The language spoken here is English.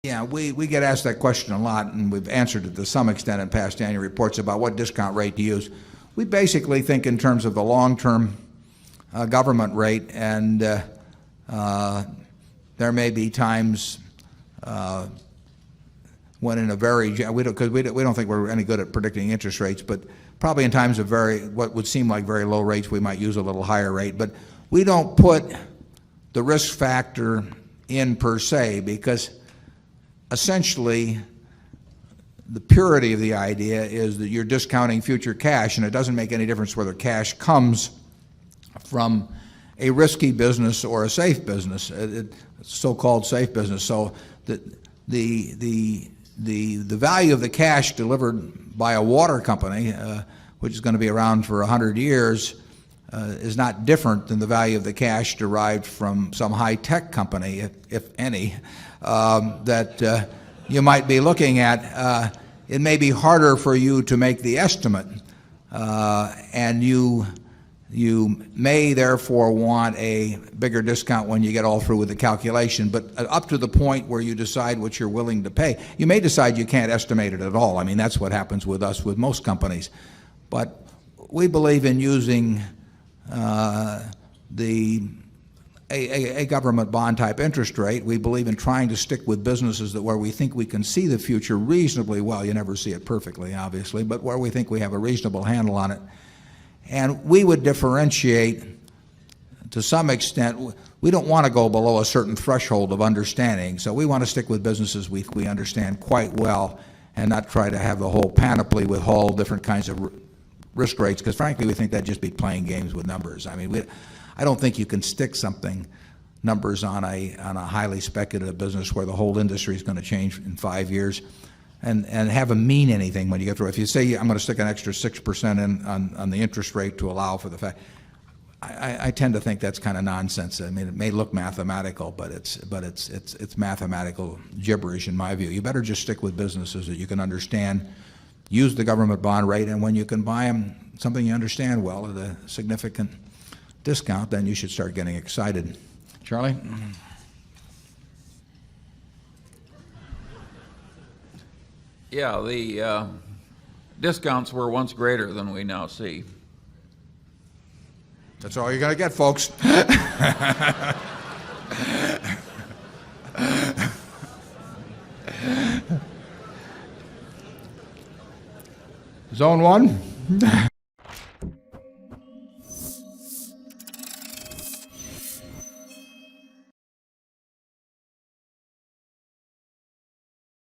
Yeah, we get asked that question a lot, and we've answered it to some extent in past annual reports about what discount rate to use. We basically think in terms of the long-term government rate, and there may be times when in a very, because we don't think we're any good at predicting interest rates, but probably in times of what would seem like very low rates, we might use a little higher rate. But we don't put the risk factor in per se, because essentially the purity of the idea is that you're discounting future cash, and it doesn't make any difference whether cash comes from a risky business or a safe business, so-called safe business. So the value of the cash delivered by a water company, which is going to be around for 100 years, is not different than the value of the cash derived from some high-tech company, if any, that you might be looking at. It may be harder for you to make the estimate, and you may therefore want a bigger discount when you get all through with the calculation. But up to the point where you decide what you're willing to pay, you may decide you can't estimate it at all. I mean, that's what happens with us, with most companies. But we believe in using a government bond type interest rate. We believe in trying to stick with businesses where we think we can see the future reasonably well. You never see it perfectly, obviously, but where we think we have a reasonable handle on it. And we would differentiate to some extent. We don't want to go below a certain threshold of understanding, so we want to stick with businesses we understand quite well, and not try to have the whole panoply with all different kinds of risk rates, because frankly we think that'd just be playing games with numbers. I mean, I don't think you can stick numbers on a highly speculative business where the whole industry is going to change in 5 years, and have them mean anything when you get through. If you say I'm going to stick an extra 6% in on the interest rate to allow for the fact, I tend to think that's kind of nonsense. I mean, it may look mathematical, but it's mathematical gibberish in my view. You better just stick with businesses that you can understand. Use the government bond rate, and when you can buy them something you understand well at a significant discount, then you should start getting excited. Charlie? Yeah, the discounts were once greater than we now see. That's all you're going to get, folks. Zone 1.